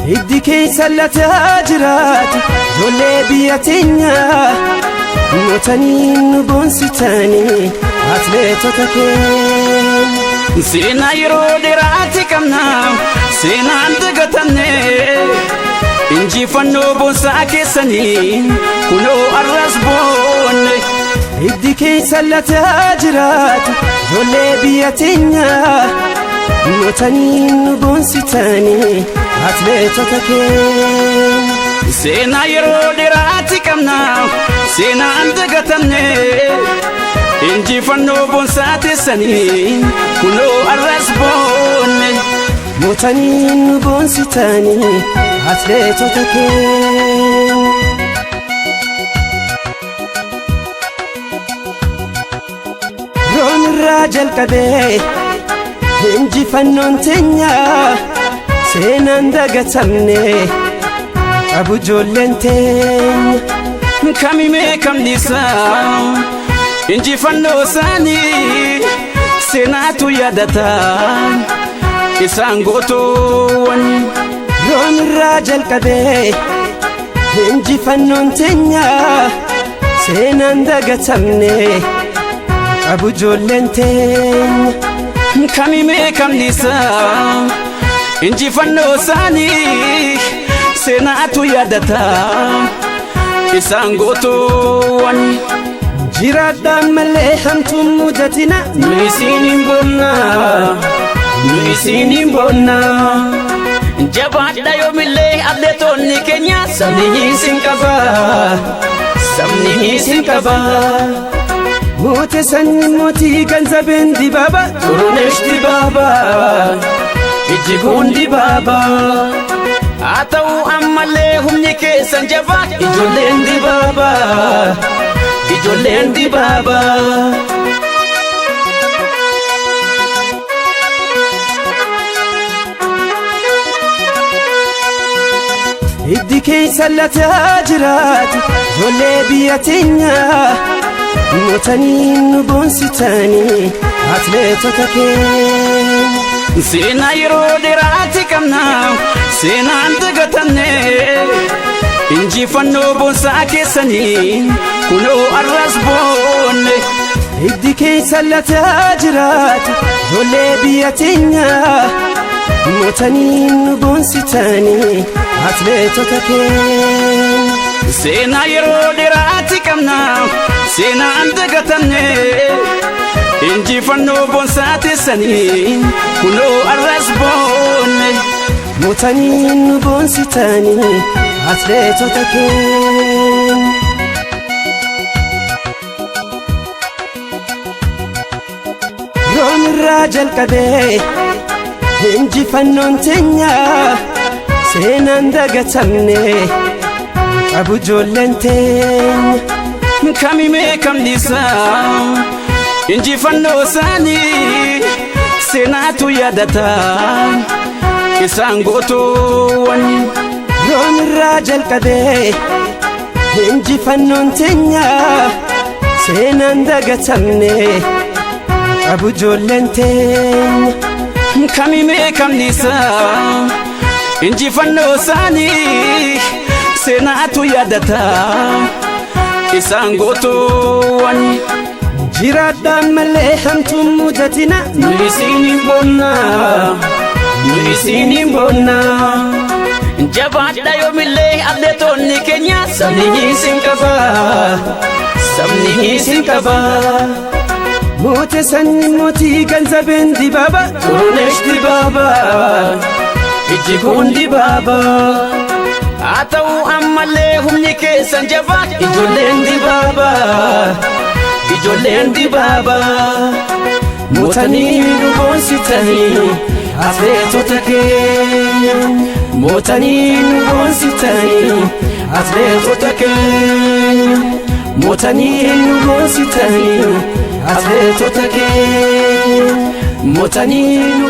hiddi keessa lataa jiraatu ijoollee biyya teenyaa mootanii nu boonsitanii atleetota keenya. Seenaa yeroo dheeraati qabna seenaan dagatanne injifannoo boonsaa keessanii kunoo arras boonne. Hiddi keessa lataa jiraatu ijoollee biyya teenyaa mootanii nu boonsitanii atleetota keenya. Seenaa yeroo dheeraati qabna seenaan dagatanne injifannoo boonsaa keessanii kunoo arras boonne. Mootanii nu boonsitanii atleetota keenya. Roon irraa jalqabee injifannoon teenyaa seenaan dagatamne qabu ijoolleen teenya. Kamimee kamnisaa injifannoo isaanii seenaatu yaadata isaan gootoowwan. Roon irraa jalqabee injifannoon teenyaa seenaan dagatamne qabu ijoolleen teenya. Kamimee kamnisaa injifannoo isaanii seenaatu yaadata isaan gootoowwan. Jiraadhaan malee hamtuun mudatina nu isiniin boonna nu isiniin boonna. Jabaadha yoomillee atleetonni keenya sabni isin qaba sabni isin qaba. Moote sanyi mootii ganzabeen dibaaba Xurunesh Dibaaba Ijjiguun Dibaaba. Haa ta'u ammallee humni keessan jabaa ijoolleen Dibaaba ijoolleen Dibaaba. hiddi keessa lataa jiraatu ijoollee biyya teenyaa mootanii nu boonsitanii atleetota keenya. Seenaa yeroo dheeraati qabna seenaan dagatanne injifannoo boonsaa keessanii kunoo arras boonne. Hiddi keessa lataa jiraatu ijoollee biyya teenyaa mootanii nu boonsitanii atleetota keenya. Seenaa yeroo dheeraati qabna seenaan dagatanne injifannoo boonsaa keessanii kunoo arras boonne. Mootanii nu boonsitanii atleetota keenya. Roon irraa jalqabee injifannoon teenyaa seenaan dagatamne qabu ijoolleen teenya. Kamimee kamnisaa injifannoo isaanii seenaatu yaadata isaan gootoowwan. Roon irraa jalqabee injifannoon teenyaa seenaan dagatamne qabu ijoolleen teenya. Kamimee kamnisaa injifannoo isaanii seenaatu yaadata isaan gootoowwan. Jiraadhaan malee hamtuun mudatina nu isiniin boonna nu isiniin boonna. Jabaadha yoomillee atleetonni keenya sabni isin qaba sabni isin qaba. Moote sanyi mootii ganzabeen dibaaba Xurunesh Dibaaba Ijjiguun Dibaaba. Haa ta'u ammallee humni keessan jabaa ijoolleen Dibaaba ijoolleen Dibaaba. Mootanii nu boonsitanii atleetota keenya. Mootanii nu boonsitanii atleetota keenya. Mootanii nu boonsitanii atleetota keenya. Mootanii nu